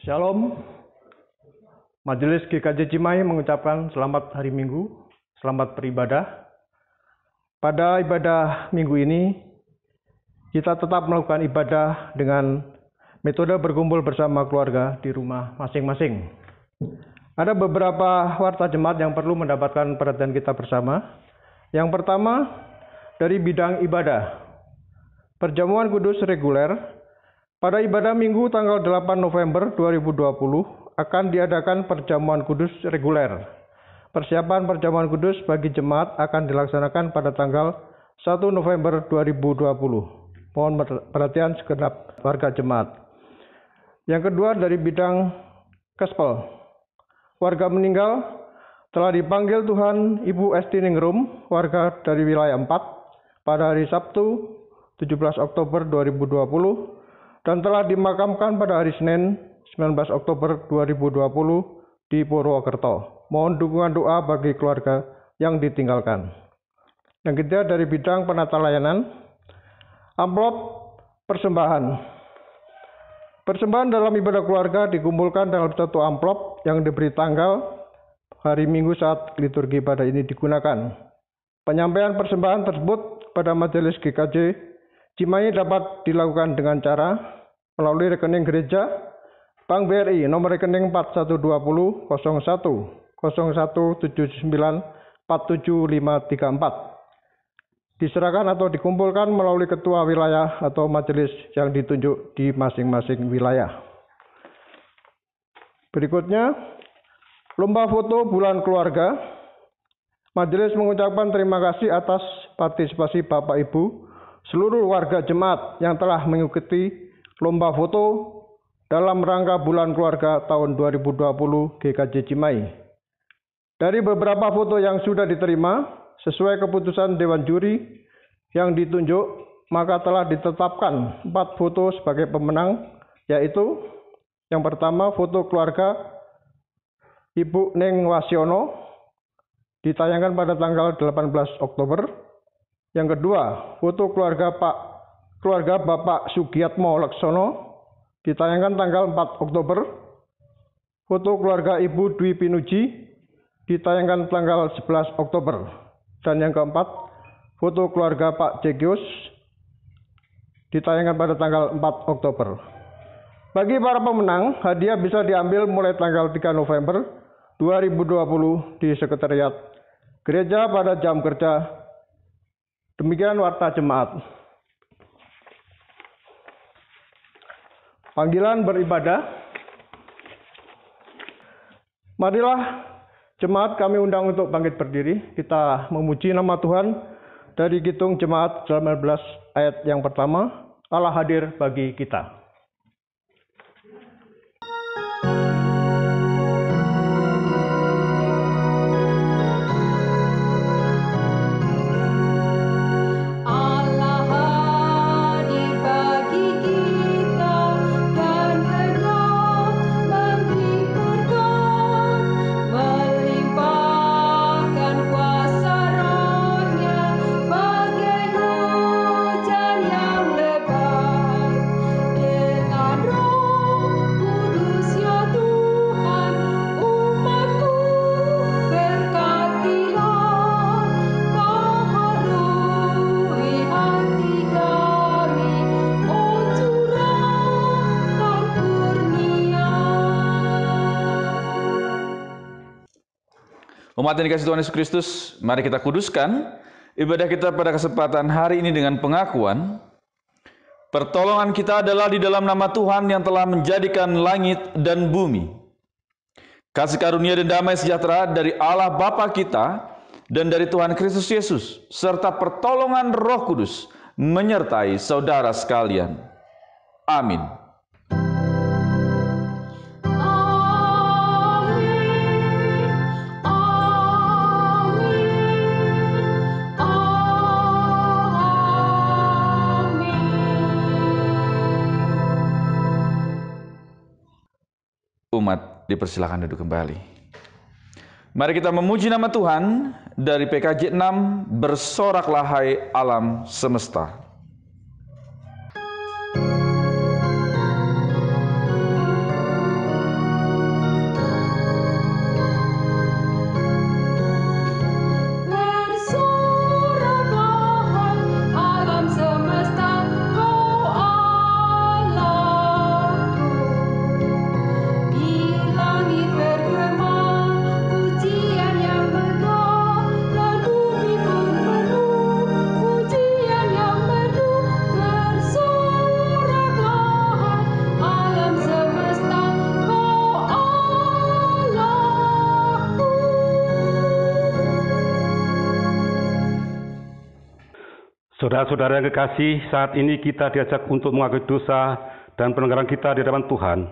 Shalom. Majelis GKJ Cimahi mengucapkan selamat hari Minggu, selamat beribadah. Pada ibadah minggu ini, kita tetap melakukan ibadah dengan metode berkumpul bersama keluarga di rumah masing-masing. Ada beberapa warta jemaat yang perlu mendapatkan perhatian kita bersama. Yang pertama, dari bidang ibadah. Perjamuan kudus reguler pada ibadah Minggu tanggal 8 November 2020 akan diadakan perjamuan kudus reguler. Persiapan perjamuan kudus bagi jemaat akan dilaksanakan pada tanggal 1 November 2020. Mohon perhatian segenap warga jemaat. Yang kedua dari bidang Gospel. Warga meninggal telah dipanggil Tuhan Ibu Esti Ningrum, warga dari wilayah 4, pada hari Sabtu 17 Oktober 2020 dan telah dimakamkan pada hari Senin 19 Oktober 2020 di Purwokerto. Mohon dukungan doa bagi keluarga yang ditinggalkan. Yang ketiga dari bidang penata layanan, amplop persembahan. Persembahan dalam ibadah keluarga dikumpulkan dalam satu amplop yang diberi tanggal hari Minggu saat liturgi pada ini digunakan. Penyampaian persembahan tersebut pada Majelis GKJ Cimahi dapat dilakukan dengan cara melalui rekening gereja Bank BRI nomor rekening 4120 01 0179 47534. Diserahkan atau dikumpulkan melalui ketua wilayah atau majelis yang ditunjuk di masing-masing wilayah. Berikutnya, lomba foto bulan keluarga. Majelis mengucapkan terima kasih atas partisipasi Bapak Ibu seluruh warga jemaat yang telah mengikuti lomba foto dalam rangka bulan keluarga tahun 2020 GKJ Cimahi. Dari beberapa foto yang sudah diterima, sesuai keputusan Dewan Juri yang ditunjuk, maka telah ditetapkan 4 foto sebagai pemenang, yaitu yang pertama foto keluarga Ibu Neng Wasiono, ditayangkan pada tanggal 18 Oktober. Yang kedua, foto keluarga Bapak Sugiatmo Laksono, ditayangkan tanggal 4 Oktober. Foto keluarga Ibu Dwi Pinuji, ditayangkan tanggal 11 Oktober. Dan yang keempat, foto keluarga Pak Cegius, ditayangkan pada tanggal 4 Oktober. Bagi para pemenang, hadiah bisa diambil mulai tanggal 3 November 2020 di Sekretariat Gereja pada jam kerja. Demikian warta jemaat. Panggilan beribadah. Marilah jemaat kami undang untuk bangkit berdiri. Kita memuji nama Tuhan dari Kidung Jemaat 19 ayat yang pertama. Allah hadir bagi kita. Umat yang dikasihi Tuhan Yesus Kristus, mari kita kuduskan ibadah kita pada kesempatan hari ini dengan pengakuan, pertolongan kita adalah di dalam nama Tuhan yang telah menjadikan langit dan bumi. Kasih karunia dan damai sejahtera dari Allah Bapa kita dan dari Tuhan Kristus Yesus, serta pertolongan Roh Kudus menyertai saudara sekalian. Amin. Umat dipersilakan duduk kembali. Mari kita memuji nama Tuhan dari PKJ 6, bersoraklah hai alam semesta. Saudara-saudara yang kekasih, saat ini kita diajak untuk mengakui dosa dan pelanggaran kita di hadapan Tuhan.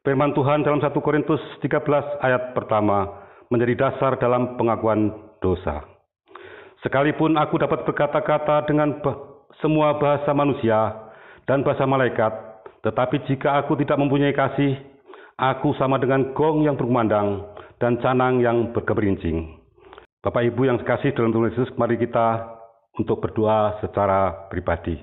Firman Tuhan dalam 1 Korintus 13 ayat pertama menjadi dasar dalam pengakuan dosa. Sekalipun aku dapat berkata-kata dengan semua bahasa manusia dan bahasa malaikat, tetapi jika aku tidak mempunyai kasih, aku sama dengan gong yang berkumandang dan canang yang bergerincing. Bapak Ibu yang sekasih dalam Tuhan Yesus, mari kita untuk berdoa secara pribadi.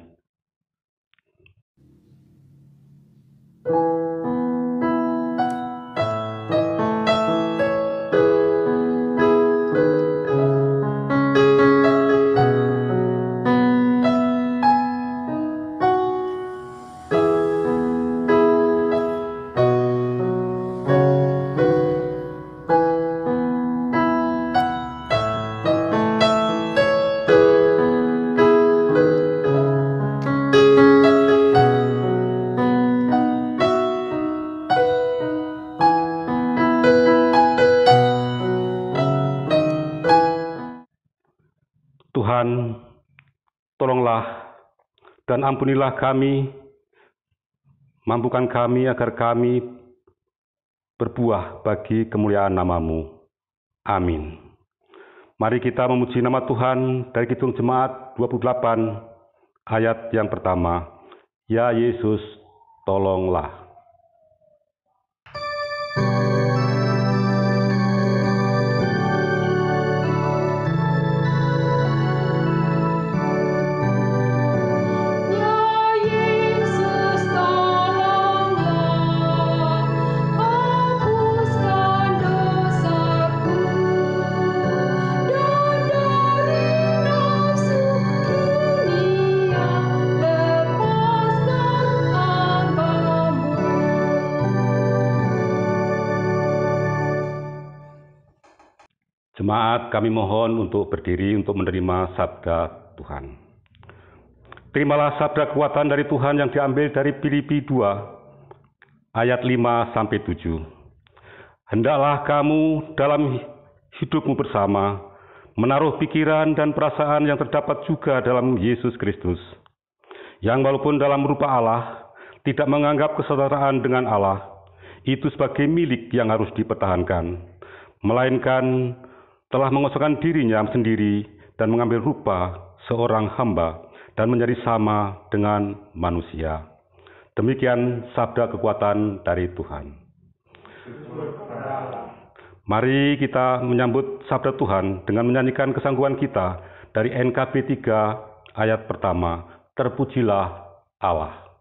Tuhan, tolonglah dan ampunilah kami, mampukan kami agar kami berbuah bagi kemuliaan nama-Mu. Amin. Mari kita memuji nama Tuhan dari Kidung Jemaat 28 ayat yang pertama. Ya Yesus, tolonglah. Jemaat, kami mohon untuk berdiri untuk menerima sabda Tuhan. Terimalah sabda kekuatan dari Tuhan yang diambil dari Filipi 2 ayat 5-7. Hendaklah kamu dalam hidupmu bersama menaruh pikiran dan perasaan yang terdapat juga dalam Yesus Kristus, yang walaupun dalam rupa Allah tidak menganggap kesetaraan dengan Allah itu sebagai milik yang harus dipertahankan, melainkan telah mengosongkan dirinya sendiri dan mengambil rupa seorang hamba dan menjadi sama dengan manusia. Demikian sabda kekuatan dari Tuhan. Mari kita menyambut sabda Tuhan dengan menyanyikan kesanggupan kita dari NKB 3 ayat pertama. Terpujilah Allah.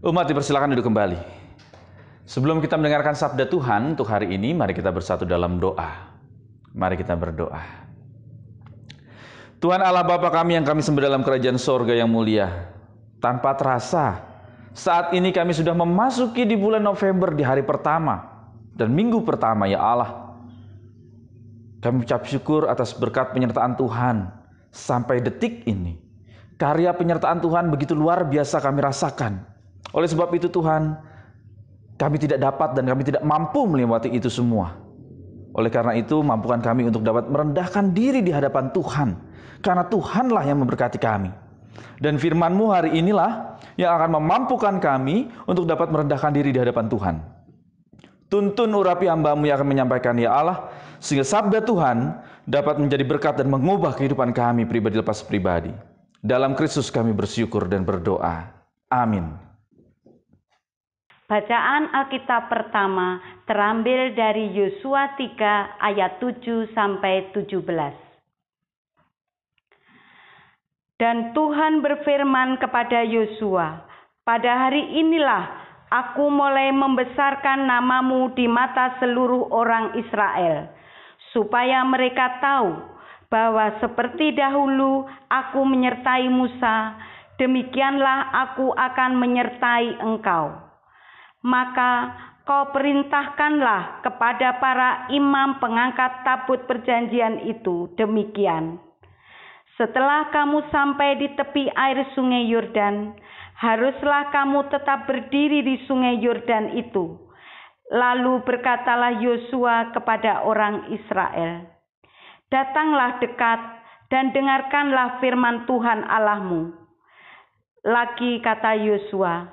Umat dipersilakan duduk kembali. Sebelum kita mendengarkan sabda Tuhan untuk hari ini, mari kita bersatu dalam doa. Mari kita berdoa. Tuhan Allah Bapa kami yang kami sembah dalam kerajaan sorga yang mulia, tanpa terasa saat ini kami sudah memasuki di bulan November di hari pertama dan minggu pertama, ya Allah. Kami ucap syukur atas berkat penyertaan Tuhan sampai detik ini. Karya penyertaan Tuhan begitu luar biasa kami rasakan. Oleh sebab itu Tuhan, kami tidak dapat dan kami tidak mampu melewati itu semua. Oleh karena itu, mampukan kami untuk dapat merendahkan diri di hadapan Tuhan. Karena Tuhanlah yang memberkati kami. Dan firman-Mu hari inilah yang akan memampukan kami untuk dapat merendahkan diri di hadapan Tuhan. Tuntun urapi hamba-Mu yang akan menyampaikan, ya Allah, sehingga sabda Tuhan dapat menjadi berkat dan mengubah kehidupan kami pribadi lepas pribadi. Dalam Kristus kami bersyukur dan berdoa. Amin. Bacaan Alkitab pertama terambil dari Yosua 3 ayat 7 sampai 17. Dan Tuhan berfirman kepada Yosua, pada hari inilah aku mulai membesarkan namamu di mata seluruh orang Israel, supaya mereka tahu bahwa seperti dahulu aku menyertai Musa, demikianlah aku akan menyertai engkau. Maka kau perintahkanlah kepada para imam pengangkat tabut perjanjian itu demikian. Setelah kamu sampai di tepi air sungai Yordan, haruslah kamu tetap berdiri di sungai Yordan itu. Lalu berkatalah Yosua kepada orang Israel, datanglah dekat dan dengarkanlah firman Tuhan Allahmu. Lagi kata Yosua,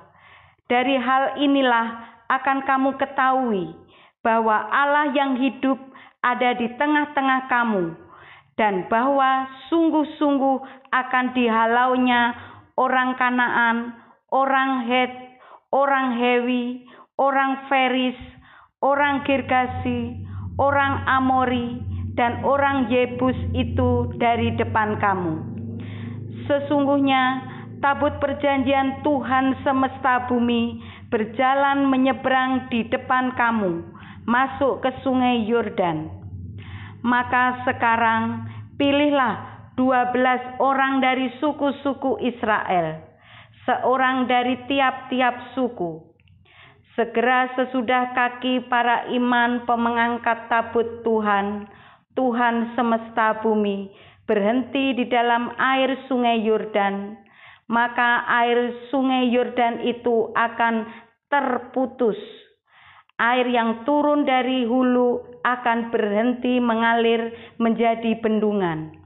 dari hal inilah akan kamu ketahui bahwa Allah yang hidup ada di tengah-tengah kamu, dan bahwa sungguh-sungguh akan dihalaunya orang Kanaan, orang Het, orang Hewi, orang Feris, orang Girgasi, orang Amori, dan orang Yebus itu dari depan kamu. Sesungguhnya tabut perjanjian Tuhan semesta bumi berjalan menyeberang di depan kamu, masuk ke sungai Yordan. Maka sekarang pilihlah 12 orang dari suku-suku Israel, seorang dari tiap-tiap suku. Segera sesudah kaki para imam pemengangkat tabut Tuhan, Tuhan semesta bumi, berhenti di dalam air sungai Yordan, maka air sungai Yordan itu akan terputus. Air yang turun dari hulu akan berhenti mengalir menjadi bendungan.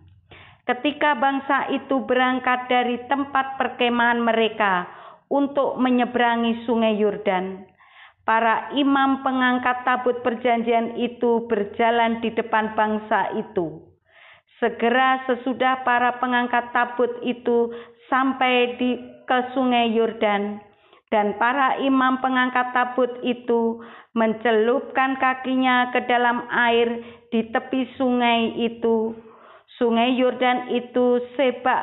Ketika bangsa itu berangkat dari tempat perkemahan mereka untuk menyeberangi sungai Yordan, para imam pengangkat tabut perjanjian itu berjalan di depan bangsa itu. Segera sesudah para pengangkat tabut itu sampai ke sungai Yordan, dan para imam pengangkat tabut itu mencelupkan kakinya ke dalam air di tepi sungai itu. Sungai Yordan itu sebak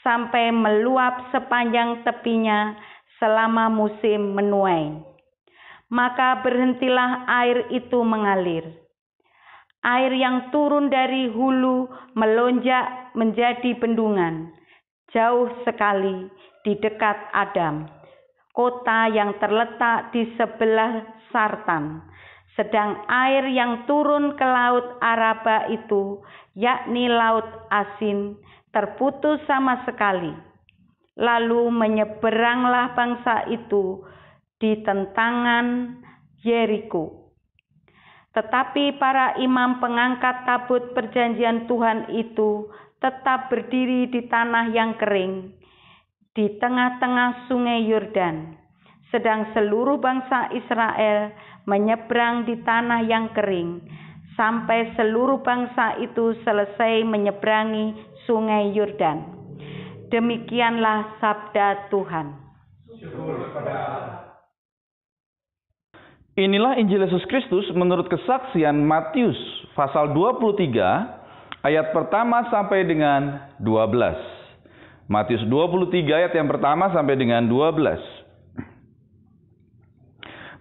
sampai meluap sepanjang tepinya selama musim menuai. Maka berhentilah air itu mengalir. Air yang turun dari hulu melonjak menjadi bendungan, jauh sekali di dekat Adam, kota yang terletak di sebelah Sartan. Sedang air yang turun ke laut Araba itu, yakni laut asin, terputus sama sekali. Lalu menyeberanglah bangsa itu di tentangan Yeriko. Tetapi para imam pengangkat tabut perjanjian Tuhan itu tetap berdiri di tanah yang kering, di tengah-tengah sungai Yordan, sedang seluruh bangsa Israel menyeberang di tanah yang kering, sampai seluruh bangsa itu selesai menyeberangi sungai Yordan. Demikianlah sabda Tuhan. Inilah Injil Yesus Kristus menurut kesaksian Matius pasal 23 ayat pertama sampai dengan 12. Matius 23 ayat yang pertama sampai dengan 12.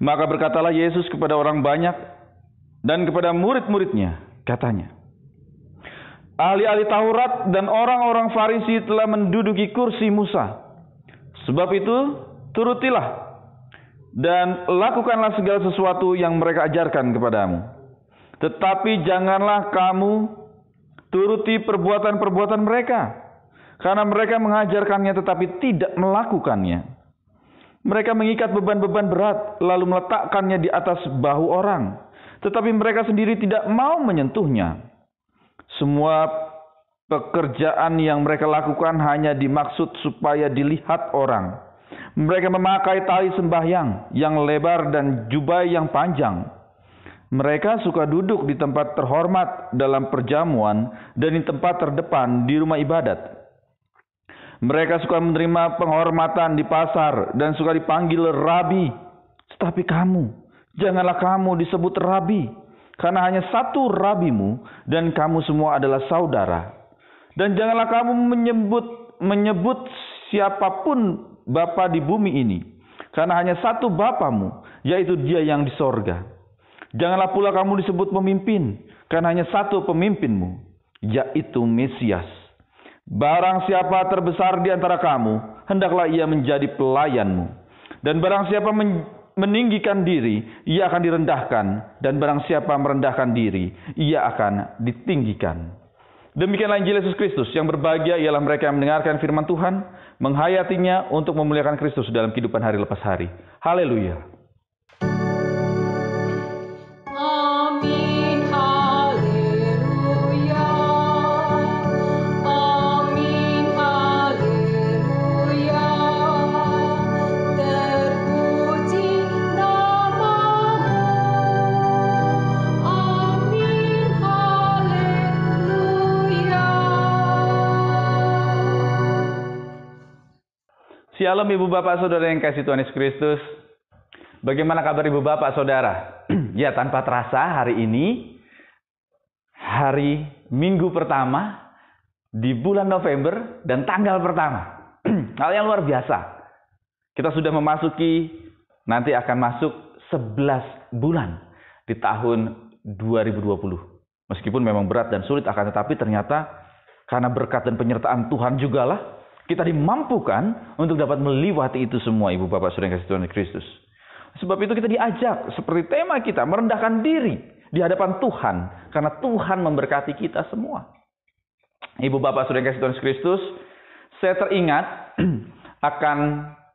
Maka berkatalah Yesus kepada orang banyak dan kepada murid-muridnya, katanya, ahli-ahli Taurat dan orang-orang Farisi telah menduduki kursi Musa. Sebab itu, turutilah dan lakukanlah segala sesuatu yang mereka ajarkan kepadamu. Tetapi janganlah kamu turuti perbuatan-perbuatan mereka, karena mereka mengajarkannya tetapi tidak melakukannya. Mereka mengikat beban-beban berat, lalu meletakkannya di atas bahu orang, tetapi mereka sendiri tidak mau menyentuhnya. Semua Pekerjaan yang mereka lakukan hanya dimaksud supaya dilihat orang. Mereka memakai tali sembahyang yang lebar dan jubah yang panjang. Mereka suka duduk di tempat terhormat dalam perjamuan dan di tempat terdepan di rumah ibadat. Mereka suka menerima penghormatan di pasar dan suka dipanggil rabi. Tetapi kamu, janganlah kamu disebut rabi, karena hanya satu rabimu dan kamu semua adalah saudara. Dan janganlah kamu menyebut siapapun bapa di bumi ini, karena hanya satu bapamu, yaitu Dia yang di sorga. Janganlah pula kamu disebut pemimpin, karena hanya satu pemimpinmu, yaitu Mesias. Barang siapa terbesar di antara kamu, hendaklah ia menjadi pelayanmu. Dan barang siapa meninggikan diri, ia akan direndahkan. Dan barang siapa merendahkan diri, ia akan ditinggikan. Demikianlah Injil Yesus Kristus. Yang berbahagia ialah mereka yang mendengarkan firman Tuhan, menghayatinya untuk memuliakan Kristus dalam kehidupan hari lepas hari. Haleluya. Amin, haleluya. Amin, haleluya. Terpuji namamu. Amin, haleluya. Shalom Ibu Bapak Saudara yang kasih Tuhan Yesus Kristus. Bagaimana kabar Ibu Bapak Saudara? Ya, tanpa terasa hari ini hari Minggu pertama di bulan November dan tanggal pertama. Hal yang luar biasa. Kita sudah memasuki, nanti akan masuk 11 bulan di tahun 2020. Meskipun memang berat dan sulit, akan tetapi ternyata karena berkat dan penyertaan Tuhan jugalah kita dimampukan untuk dapat melewati itu semua, Ibu Bapak Saudara yang kasih Tuhan Kristus. Sebab itu kita diajak, seperti tema kita, merendahkan diri di hadapan Tuhan. Karena Tuhan memberkati kita semua. Ibu Bapak Saudara yang kasih Tuhan Kristus, saya teringat akan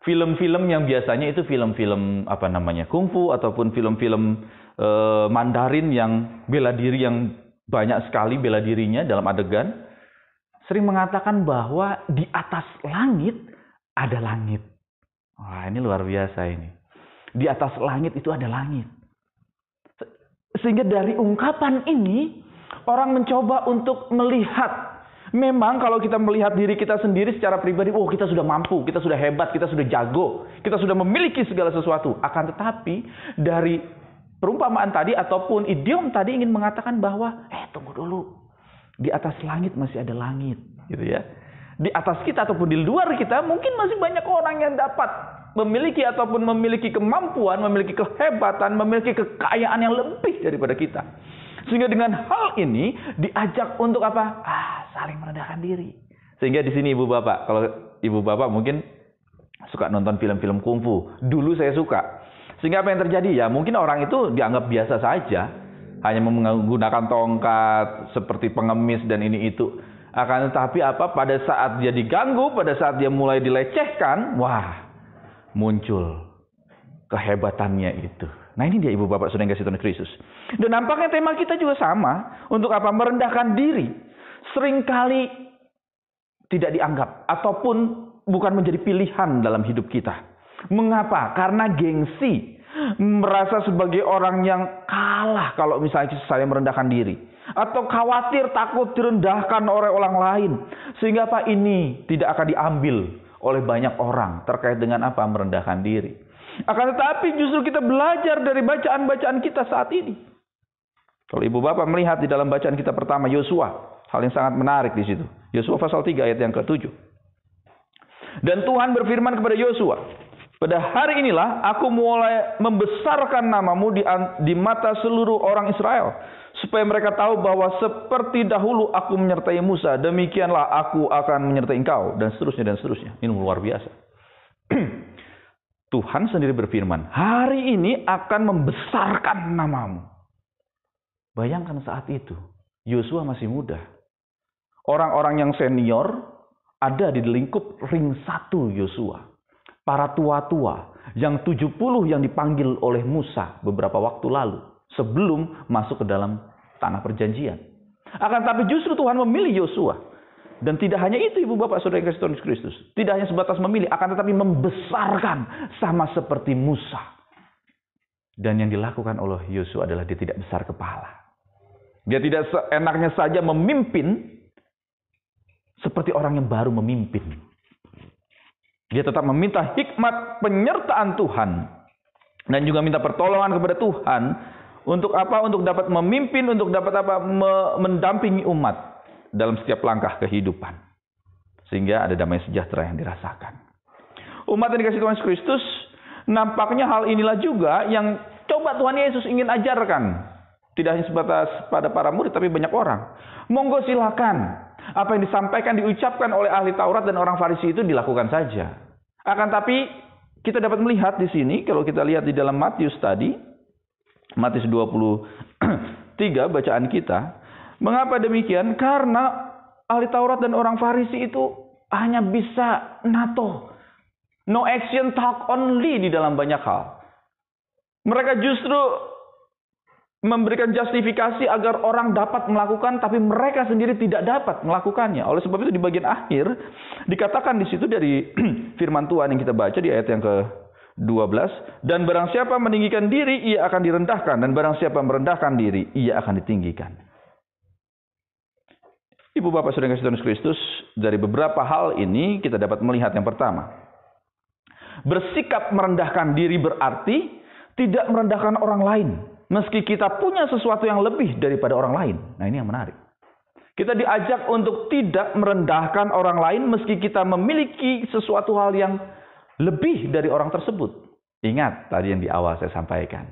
film-film yang biasanya itu film-film kungfu ataupun film-film Mandarin yang bela diri, yang banyak sekali bela dirinya dalam adegan. Sering mengatakan bahwa di atas langit ada langit. Wah, ini luar biasa ini. Di atas langit itu ada langit. Sehingga dari ungkapan ini, orang mencoba untuk melihat. Memang kalau kita melihat diri kita sendiri secara pribadi, oh kita sudah mampu, kita sudah hebat, kita sudah jago, kita sudah memiliki segala sesuatu. Akan tetapi dari perumpamaan tadi ataupun idiom tadi ingin mengatakan bahwa, tunggu dulu. Di atas langit masih ada langit, gitu ya. Di atas kita ataupun di luar kita mungkin masih banyak orang yang dapat memiliki ataupun memiliki kemampuan, memiliki kehebatan, memiliki kekayaan yang lebih daripada kita. Sehingga dengan hal ini diajak untuk apa? Saling merendahkan diri. Sehingga di sini Ibu Bapak, kalau Ibu Bapak mungkin suka nonton film-film kungfu. Dulu saya suka. Sehingga apa yang terjadi? Ya mungkin orang itu dianggap biasa saja. Hanya menggunakan tongkat seperti pengemis dan ini itu. Akan tetapi pada saat dia diganggu, pada saat dia mulai dilecehkan, wah, muncul kehebatannya itu. Nah, ini dia Ibu Bapak Saudara yang kasih Tuhan Kristus. Dan nampaknya tema kita juga sama. Untuk apa? Merendahkan diri. Seringkali tidak dianggap ataupun bukan menjadi pilihan dalam hidup kita. Mengapa? Karena gengsi. Merasa sebagai orang yang kalah kalau misalnya saya merendahkan diri. Atau khawatir, takut direndahkan oleh orang lain. Sehingga ini tidak akan diambil oleh banyak orang terkait dengan apa? Merendahkan diri. Akan tetapi justru kita belajar dari bacaan-bacaan kita saat ini. Kalau Ibu Bapak melihat di dalam bacaan kita pertama, Yosua. Hal yang sangat menarik di situ. Yosua pasal 3 ayat yang ke-7. Dan Tuhan berfirman kepada Yosua, pada hari inilah aku mulai membesarkan namamu di mata seluruh orang Israel. Supaya mereka tahu bahwa seperti dahulu aku menyertai Musa, demikianlah aku akan menyertai engkau. Dan seterusnya dan seterusnya. Ini luar biasa. Tuhan sendiri berfirman, hari ini akan membesarkan namamu. Bayangkan saat itu, Yosua masih muda. Orang-orang yang senior ada di lingkup ring 1 Yosua. Para tua-tua yang 70 yang dipanggil oleh Musa beberapa waktu lalu sebelum masuk ke dalam tanah perjanjian. Akan tapi justru Tuhan memilih Yosua Dan tidak hanya itu, Ibu Bapak Saudara yang kasih Tuhan Yesus Kristus. Tidak hanya sebatas memilih, akan tetapi membesarkan sama seperti Musa. Dan yang dilakukan oleh Yosua adalah dia tidak besar kepala. Dia tidak seenaknya saja memimpin seperti orang yang baru memimpin. Dia tetap meminta hikmat penyertaan Tuhan. Dan juga minta pertolongan kepada Tuhan. Untuk apa? Untuk dapat memimpin, untuk dapat apa? Mendampingi umat dalam setiap langkah kehidupan. Sehingga ada damai sejahtera yang dirasakan. Umat yang dikasih Tuhan Yesus Kristus, nampaknya hal inilah juga yang coba Tuhan Yesus ingin ajarkan. Tidak hanya sebatas pada para murid, tapi banyak orang. Monggo silakan. Apa yang disampaikan, diucapkan oleh ahli Taurat dan orang Farisi itu dilakukan saja. Akan tapi kita dapat melihat di sini, kalau kita lihat di dalam Matius tadi, Matius 23 bacaan kita, mengapa demikian? Karena ahli Taurat dan orang Farisi itu hanya bisa NATO. No action, talk only di dalam banyak hal. Mereka justru memberikan justifikasi agar orang dapat melakukan, tapi mereka sendiri tidak dapat melakukannya. Oleh sebab itu di bagian akhir dikatakan di situ dari firman Tuhan yang kita baca di ayat yang ke-12, dan barang siapa meninggikan diri, ia akan direndahkan, dan barang siapa merendahkan diri, ia akan ditinggikan. Ibu Bapak Saudara yang kasih Tuhan Yesus Kristus, dari beberapa hal ini kita dapat melihat yang pertama, bersikap merendahkan diri berarti tidak merendahkan orang lain. Meski kita punya sesuatu yang lebih daripada orang lain. Nah, ini yang menarik. Kita diajak untuk tidak merendahkan orang lain meski kita memiliki sesuatu hal yang lebih dari orang tersebut. Ingat tadi yang di awal saya sampaikan.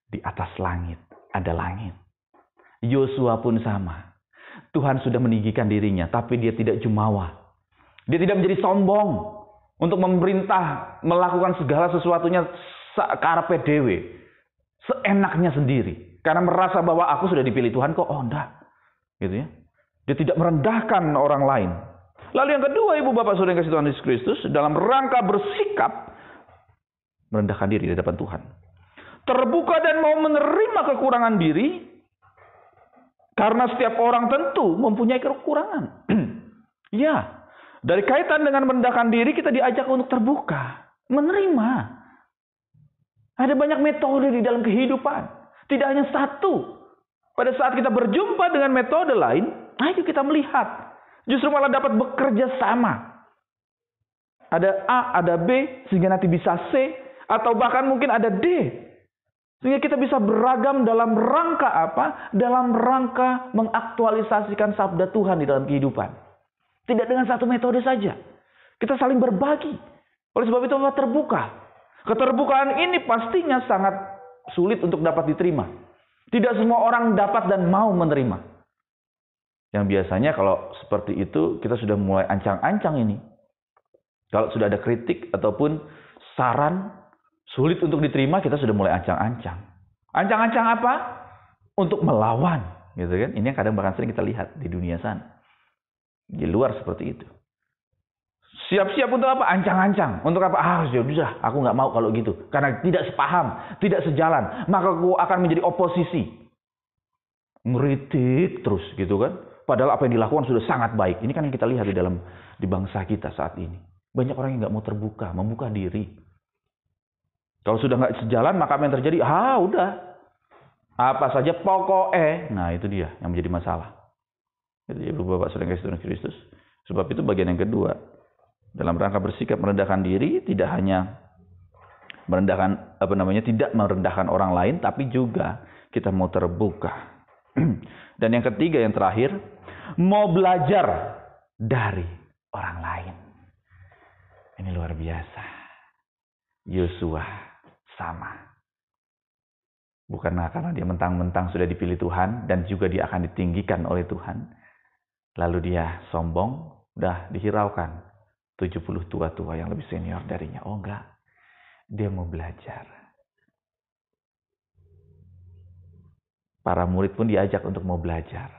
Di atas langit ada langit. Yosua pun sama. Tuhan sudah meninggikan dirinya, tapi dia tidak jumawa. Dia tidak menjadi sombong untuk memerintah melakukan segala sesuatunya karepe dhewe. Seenaknya sendiri. Karena merasa bahwa aku sudah dipilih Tuhan kok. Oh enggak. Gitu ya. Dia tidak merendahkan orang lain. Lalu yang kedua, Ibu Bapak Saudara yang kasih Tuhan Yesus Kristus, dalam rangka bersikap merendahkan diri di hadapan Tuhan. Terbuka dan mau menerima kekurangan diri. Karena setiap orang tentu mempunyai kekurangan. Ya. Dari kaitan dengan merendahkan diri kita diajak untuk terbuka. Menerima. Ada banyak metode di dalam kehidupan. Tidak hanya satu. Pada saat kita berjumpa dengan metode lain, ayo kita melihat. Justru malah dapat bekerja sama. Ada A, ada B, sehingga nanti bisa C. Atau bahkan mungkin ada D. Sehingga kita bisa beragam dalam rangka apa? Dalam rangka mengaktualisasikan sabda Tuhan di dalam kehidupan. Tidak dengan satu metode saja. Kita saling berbagi. Oleh sebab itu kita terbuka. Keterbukaan ini pastinya sangat sulit untuk dapat diterima. Tidak semua orang dapat dan mau menerima. Yang biasanya kalau seperti itu kita sudah mulai ancang-ancang ini. Kalau sudah ada kritik ataupun saran sulit untuk diterima, kita sudah mulai ancang-ancang. Ancang-ancang apa? Untuk melawan, gitu kan? Ini yang kadang bahkan sering kita lihat di dunia sana. Di luar seperti itu. Siap-siap untuk apa? Ancang-ancang. Untuk apa? Sudah, aku nggak mau kalau gitu. Karena tidak sepaham, tidak sejalan. Maka aku akan menjadi oposisi. Ngeritik terus, gitu kan? Padahal apa yang dilakukan sudah sangat baik. Ini kan yang kita lihat di bangsa kita saat ini. Banyak orang yang nggak mau terbuka, membuka diri. Kalau sudah nggak sejalan, maka apa yang terjadi? Udah. Apa saja pokoknya. Nah, itu dia yang menjadi masalah. Jadi, Ibu Bapak Saudara yang kasih Tuhan Kristus. Sebab itu bagian yang kedua. Dalam rangka bersikap merendahkan diri, tidak hanya merendahkan tidak merendahkan orang lain, tapi juga kita mau terbuka. Dan yang ketiga, yang terakhir, mau belajar dari orang lain. Ini luar biasa. Yosua sama. Bukan karena dia mentang-mentang sudah dipilih Tuhan dan juga dia akan ditinggikan oleh Tuhan. Lalu dia sombong, udah dihiraukan. 70 tua-tua yang lebih senior darinya. Oh enggak. Dia mau belajar. Para murid pun diajak untuk mau belajar.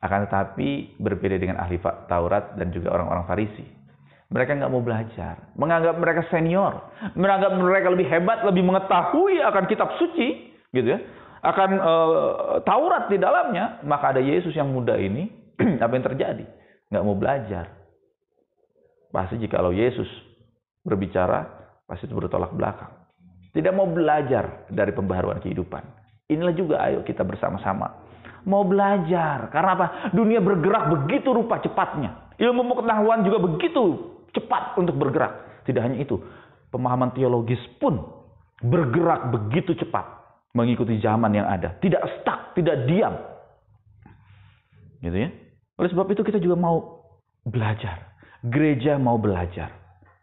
Akan tetapi berbeda dengan ahli Taurat dan juga orang-orang Farisi. Mereka nggak mau belajar. Menganggap mereka senior. Menganggap mereka lebih hebat, lebih mengetahui akan kitab suci. Gitu ya. Akan Taurat di dalamnya. Maka ada Yesus yang muda ini. Apa yang terjadi? nggak mau belajar. Pasti jikalau Yesus berbicara, pasti itu bertolak belakang. Tidak mau belajar dari pembaharuan kehidupan. Inilah juga ayo kita bersama-sama mau belajar. Karena apa? Dunia bergerak begitu rupa cepatnya. Ilmu pengetahuan juga begitu cepat untuk bergerak. Tidak hanya itu, pemahaman teologis pun bergerak begitu cepat mengikuti zaman yang ada. Tidak stuck, tidak diam. Gitu ya. Oleh sebab itu kita juga mau belajar. Gereja mau belajar.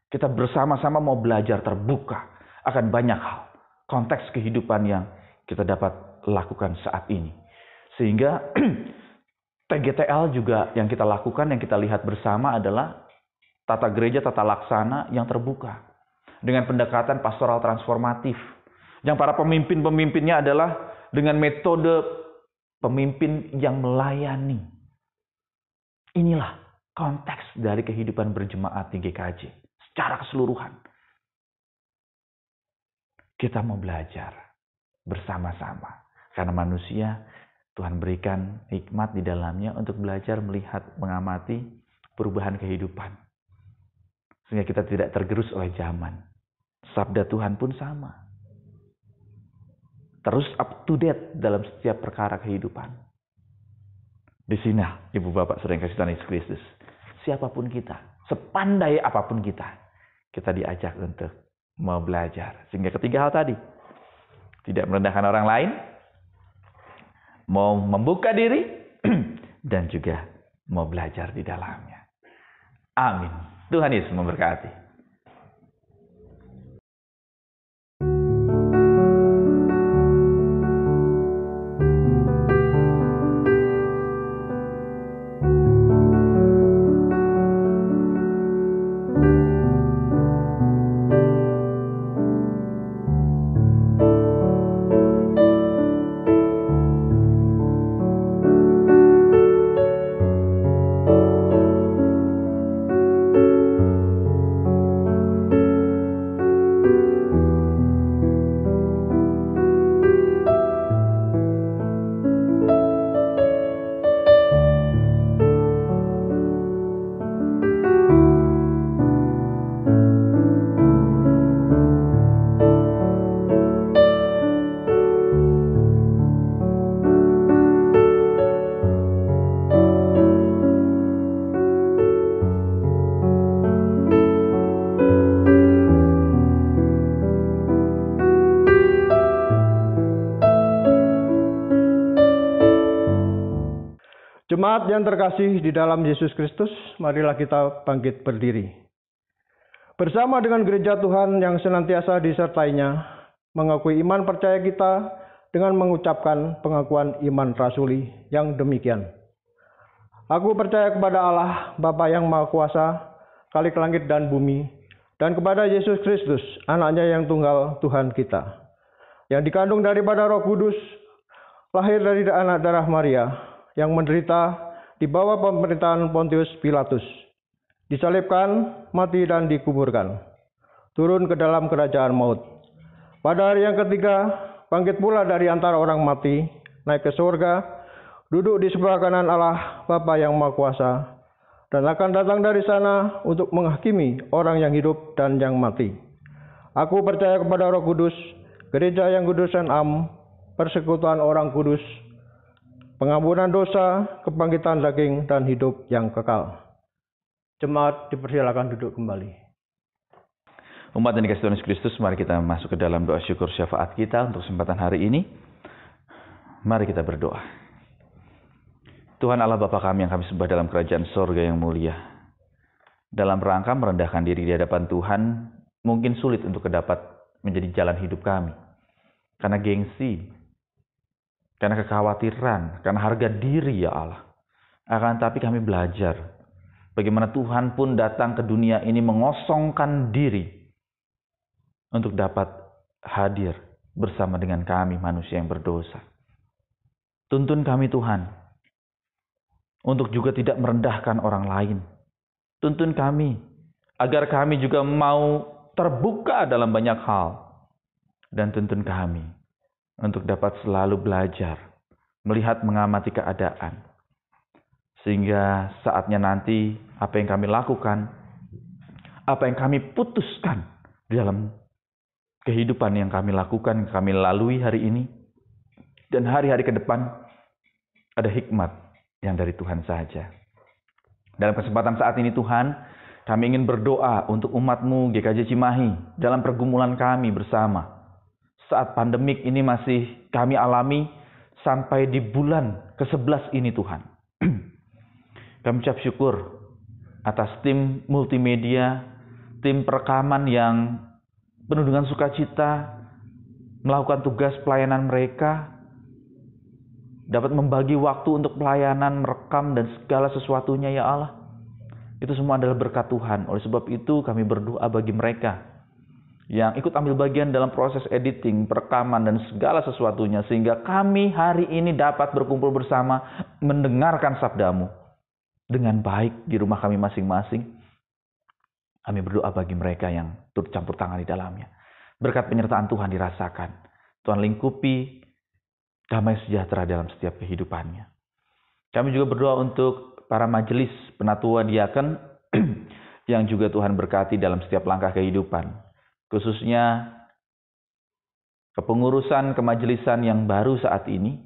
Kita bersama-sama mau belajar terbuka akan banyak hal. Konteks kehidupan yang kita dapat lakukan saat ini. Sehingga TGTL juga yang kita lakukan, yang kita lihat bersama adalah tata gereja, tata laksana yang terbuka. Dengan pendekatan pastoral transformatif. Yang para pemimpin-pemimpinnya adalah dengan metode pemimpin yang melayani. Inilah konteks dari kehidupan berjemaat di GKJ. Secara keseluruhan. Kita mau belajar bersama-sama. Karena manusia, Tuhan berikan hikmat di dalamnya untuk belajar, melihat, mengamati perubahan kehidupan. Sehingga kita tidak tergerus oleh zaman. Sabda Tuhan pun sama. Terus up to date dalam setiap perkara kehidupan. Di sini, Ibu Bapak Saudara yang kasih Tuhan Yesus Kristus. Siapapun kita, sepandai apapun kita diajak untuk mau belajar. Sehingga ketiga hal tadi. Tidak merendahkan orang lain. Mau membuka diri dan juga mau belajar di dalamnya. Amin. Tuhan Yesus memberkati. Jemaat yang terkasih di dalam Yesus Kristus, marilah kita bangkit berdiri. Bersama dengan gereja Tuhan yang senantiasa disertainya, mengakui iman percaya kita dengan mengucapkan pengakuan iman rasuli yang demikian. Aku percaya kepada Allah, Bapa yang Maha Kuasa, Khalik langit dan bumi, dan kepada Yesus Kristus, anaknya yang tunggal Tuhan kita, yang dikandung daripada Roh Kudus, lahir dari anak darah Maria, yang menderita di bawah pemerintahan Pontius Pilatus, disalibkan, mati dan dikuburkan, turun ke dalam kerajaan maut. Pada hari yang ketiga, bangkit pula dari antara orang mati, naik ke surga, duduk di sebelah kanan Allah Bapa yang Maha Kuasa, dan akan datang dari sana untuk menghakimi orang yang hidup dan yang mati. Aku percaya kepada Roh Kudus, gereja yang kudus dan am, persekutuan orang kudus, pengampunan dosa, kebangkitan daging, dan hidup yang kekal. Jemaat dipersilakan duduk kembali. Umat yang dikasihi Tuhan Yesus Kristus, mari kita masuk ke dalam doa syukur syafaat kita untuk kesempatan hari ini. Mari kita berdoa. Tuhan Allah Bapa kami yang kami sembah dalam kerajaan sorga yang mulia. Dalam rangka merendahkan diri di hadapan Tuhan, mungkin sulit untuk dapat menjadi jalan hidup kami. Karena gengsi, karena kekhawatiran, karena harga diri ya Allah. Akan tapi kami belajar bagaimana Tuhan pun datang ke dunia ini mengosongkan diri untuk dapat hadir bersama dengan kami manusia yang berdosa. Tuntun kami Tuhan untuk juga tidak merendahkan orang lain. Tuntun kami agar kami juga mau terbuka dalam banyak hal. Dan tuntun kami untuk dapat selalu belajar, melihat mengamati keadaan. Sehingga saatnya nanti apa yang kami lakukan, apa yang kami putuskan di dalam kehidupan yang kami lakukan, yang kami lalui hari ini, dan hari-hari ke depan, ada hikmat yang dari Tuhan saja. Dalam kesempatan saat ini Tuhan, kami ingin berdoa untuk umat-Mu GKJ Cimahi dalam pergumulan kami bersama. Saat pandemik ini masih kami alami sampai di bulan ke-11 ini Tuhan. Kami ucap syukur atas tim multimedia, tim perekaman yang penuh dengan sukacita, melakukan tugas pelayanan mereka, dapat membagi waktu untuk pelayanan, merekam dan segala sesuatunya ya Allah. Itu semua adalah berkat Tuhan. Oleh sebab itu kami berdoa bagi mereka yang ikut ambil bagian dalam proses editing, perekaman dan segala sesuatunya. Sehingga kami hari ini dapat berkumpul bersama mendengarkan sabda-Mu dengan baik di rumah kami masing-masing. Kami berdoa bagi mereka yang turut campur tangan di dalamnya. Berkat penyertaan Tuhan dirasakan. Tuhan lingkupi damai sejahtera dalam setiap kehidupannya. Kami juga berdoa untuk para majelis penatua diaken yang juga Tuhan berkati dalam setiap langkah kehidupan. Khususnya kepengurusan kemajelisan yang baru saat ini,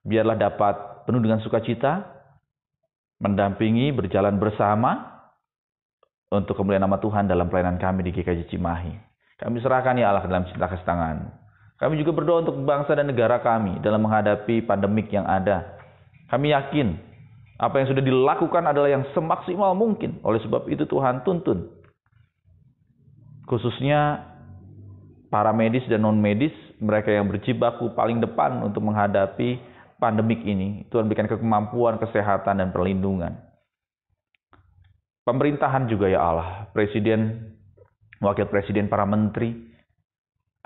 biarlah dapat penuh dengan sukacita, mendampingi, berjalan bersama untuk kemuliaan nama Tuhan dalam pelayanan kami di GKJ Cimahi. Kami serahkan ya Allah dalam cinta kasih tangan. Kami juga berdoa untuk bangsa dan negara kami dalam menghadapi pandemik yang ada. Kami yakin apa yang sudah dilakukan adalah yang semaksimal mungkin. Oleh sebab itu Tuhan tuntun. Khususnya para medis dan non-medis, mereka yang berjibaku paling depan untuk menghadapi pandemik ini. Tuhan berikan kemampuan, kesehatan, dan perlindungan. Pemerintahan juga ya Allah, Presiden, Wakil Presiden, para menteri,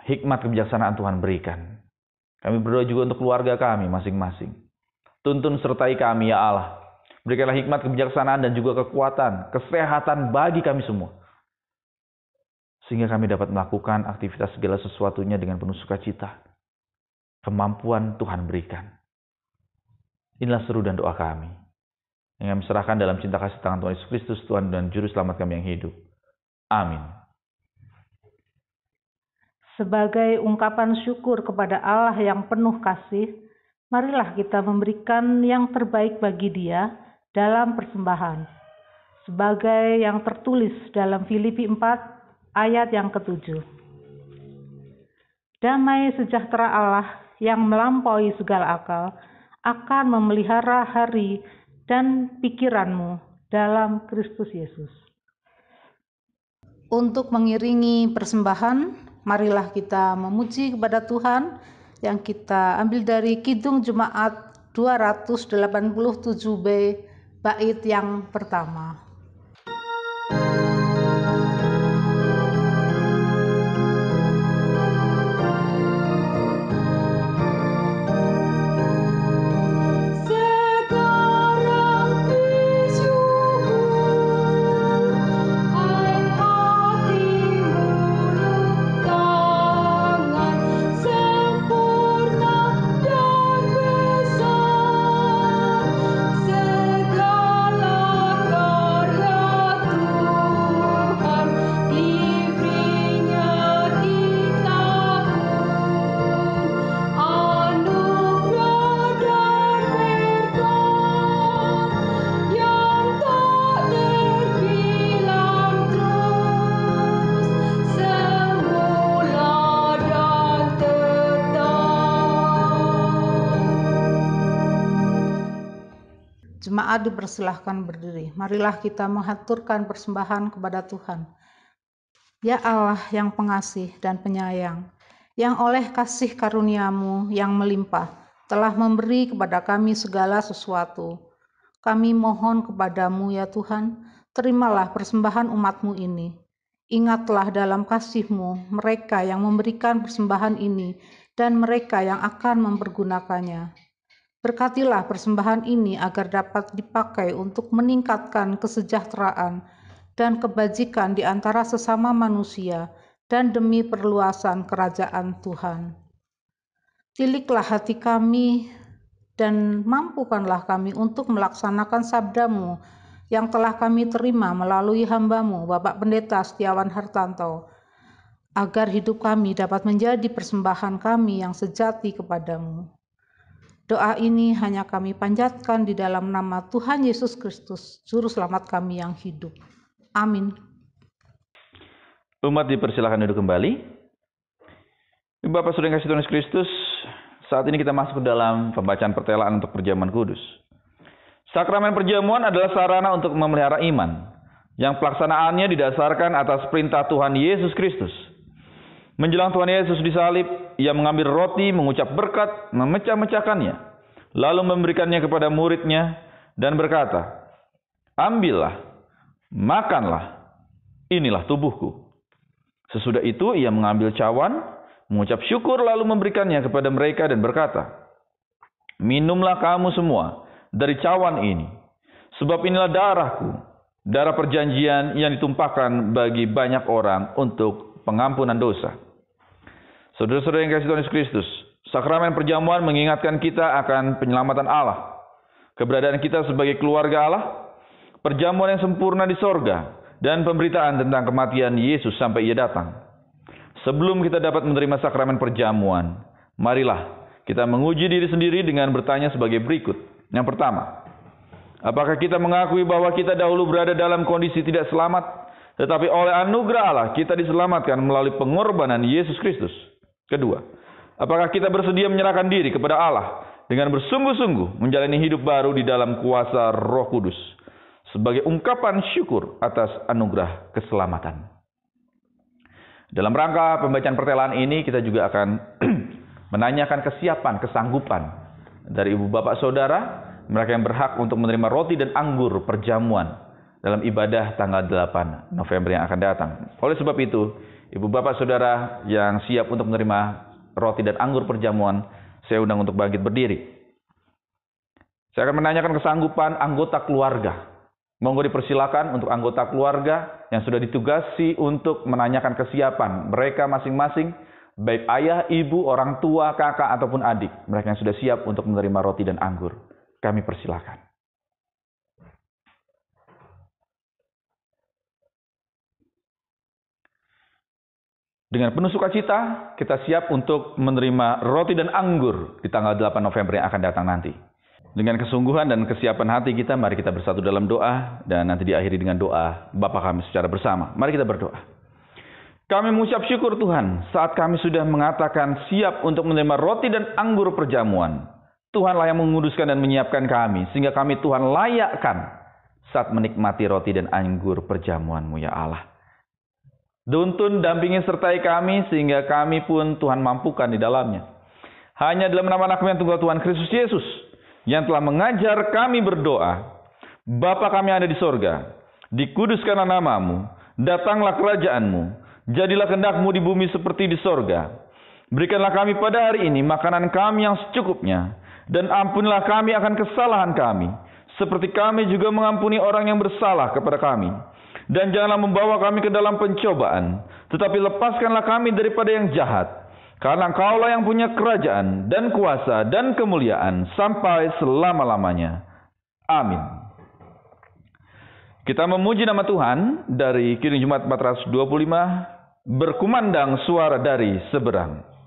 hikmat kebijaksanaan Tuhan berikan. Kami berdoa juga untuk keluarga kami masing-masing. Tuntun sertai kami ya Allah. Berikanlah hikmat kebijaksanaan dan juga kekuatan, kesehatan bagi kami semua. Sehingga kami dapat melakukan aktivitas segala sesuatunya dengan penuh sukacita. Kemampuan Tuhan berikan. Inilah seru dan doa kami. Yang kami serahkan dalam cinta kasih tangan Tuhan Yesus Kristus, Tuhan dan Juru Selamat kami yang hidup. Amin. Sebagai ungkapan syukur kepada Allah yang penuh kasih, marilah kita memberikan yang terbaik bagi Dia dalam persembahan. Sebagai yang tertulis dalam Filipi 4 ayat yang ke-7. Damai sejahtera Allah yang melampaui segala akal akan memelihara hari dan pikiranmu dalam Kristus Yesus. Untuk mengiringi persembahan, marilah kita memuji kepada Tuhan yang kita ambil dari Kidung Jemaat 287b bait yang pertama. Jemaat dipersilahkan berdiri. Marilah kita mengaturkan persembahan kepada Tuhan. Ya Allah yang pengasih dan penyayang, yang oleh kasih karunia-Mu yang melimpah telah memberi kepada kami segala sesuatu. Kami mohon kepadamu ya Tuhan, terimalah persembahan umat-Mu ini. Ingatlah dalam kasih-Mu mereka yang memberikan persembahan ini dan mereka yang akan mempergunakannya. Berkatilah persembahan ini agar dapat dipakai untuk meningkatkan kesejahteraan dan kebajikan di antara sesama manusia dan demi perluasan kerajaan Tuhan. Tiliklah hati kami dan mampukanlah kami untuk melaksanakan sabda-Mu yang telah kami terima melalui hamba-Mu, Bapak Pendeta Setiawan Hartanto, agar hidup kami dapat menjadi persembahan kami yang sejati kepadamu. Doa ini hanya kami panjatkan di dalam nama Tuhan Yesus Kristus, Juru Selamat kami yang hidup. Amin. Umat dipersilakan duduk kembali. Bapak Saudara yang kasih Tuhan Yesus Kristus, saat ini kita masuk ke dalam pembacaan pertelaan untuk perjamuan kudus. Sakramen perjamuan adalah sarana untuk memelihara iman, yang pelaksanaannya didasarkan atas perintah Tuhan Yesus Kristus. Menjelang Tuhan Yesus disalib, Ia mengambil roti, mengucap berkat, memecah-mecahkannya, lalu memberikannya kepada murid-Nya dan berkata, "Ambillah, makanlah, inilah tubuhku." Sesudah itu Ia mengambil cawan, mengucap syukur lalu memberikannya kepada mereka dan berkata, "Minumlah kamu semua dari cawan ini, sebab inilah darahku, darah perjanjian yang ditumpahkan bagi banyak orang untuk pengampunan dosa." Saudara-saudara yang kasih Tuhan Yesus Kristus, sakramen perjamuan mengingatkan kita akan penyelamatan Allah, keberadaan kita sebagai keluarga Allah, perjamuan yang sempurna di sorga, dan pemberitaan tentang kematian Yesus sampai Ia datang. Sebelum kita dapat menerima sakramen perjamuan, marilah kita menguji diri sendiri dengan bertanya sebagai berikut. Yang pertama, apakah kita mengakui bahwa kita dahulu berada dalam kondisi tidak selamat, tetapi oleh anugerah Allah kita diselamatkan melalui pengorbanan Yesus Kristus? Kedua, apakah kita bersedia menyerahkan diri kepada Allah dengan bersungguh-sungguh menjalani hidup baru di dalam kuasa Roh Kudus sebagai ungkapan syukur atas anugerah keselamatan? Dalam rangka pembacaan pertelaan ini kita juga akan menanyakan kesiapan, kesanggupan dari ibu bapak saudara, mereka yang berhak untuk menerima roti dan anggur perjamuan dalam ibadah tanggal 8 November yang akan datang. Oleh sebab itu, ibu bapak saudara yang siap untuk menerima roti dan anggur perjamuan, saya undang untuk bangkit berdiri. Saya akan menanyakan kesanggupan anggota keluarga. Monggo dipersilakan untuk anggota keluarga yang sudah ditugasi untuk menanyakan kesiapan mereka masing-masing, baik ayah, ibu, orang tua, kakak, ataupun adik. Mereka yang sudah siap untuk menerima roti dan anggur. Kami persilakan. Dengan penuh sukacita, kita siap untuk menerima roti dan anggur di tanggal 8 November yang akan datang nanti. Dengan kesungguhan dan kesiapan hati kita, mari kita bersatu dalam doa, dan nanti diakhiri dengan doa Bapa kami secara bersama. Mari kita berdoa. Kami mengucap syukur Tuhan, saat kami sudah mengatakan siap untuk menerima roti dan anggur perjamuan. Tuhanlah yang menguduskan dan menyiapkan kami, sehingga kami Tuhan layakkan saat menikmati roti dan anggur perjamuan-Mu ya Allah. Tuntun, dampingi, sertai kami, sehingga kami pun Tuhan mampukan di dalamnya. Hanya dalam nama Anak-Mu yang tunggal Tuhan Kristus Yesus, yang telah mengajar kami berdoa, Bapa kami yang ada di sorga, dikuduskanlah nama-Mu, datanglah kerajaan-Mu, jadilah kehendak-Mu di bumi seperti di sorga. Berikanlah kami pada hari ini makanan kami yang secukupnya, dan ampunilah kami akan kesalahan kami, seperti kami juga mengampuni orang yang bersalah kepada kami. Dan janganlah membawa kami ke dalam pencobaan, tetapi lepaskanlah kami daripada yang jahat. Karena Engkaulah yang punya kerajaan dan kuasa dan kemuliaan sampai selama-lamanya. Amin. Kita memuji nama Tuhan dari Kidung Jumat 425, berkumandang suara dari seberang.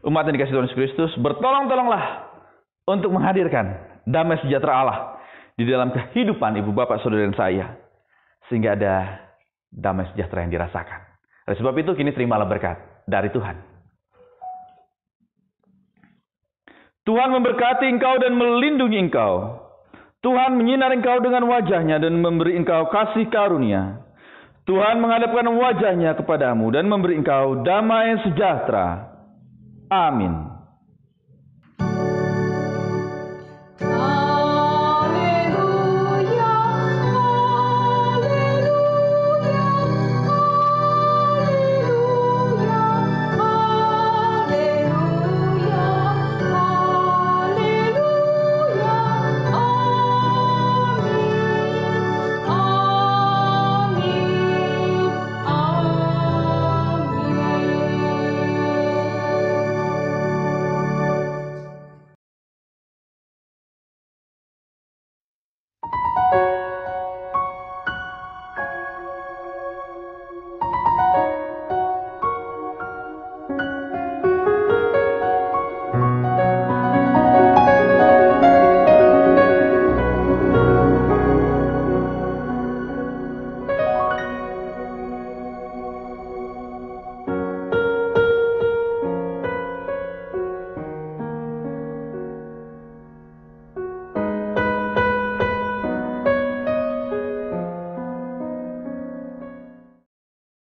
Umat yang dikasihi Tuhan Yesus Kristus, bertolong-tolonglah untuk menghadirkan damai sejahtera Allah di dalam kehidupan ibu bapak saudara dan saya, sehingga ada damai sejahtera yang dirasakan. Oleh sebab itu kini terimalah berkat dari Tuhan. Tuhan memberkati engkau dan melindungi engkau. Tuhan menyinari engkau dengan wajah-Nya dan memberi engkau kasih karunia. Tuhan menghadapkan wajah-Nya kepadamu dan memberi engkau damai sejahtera. Amin.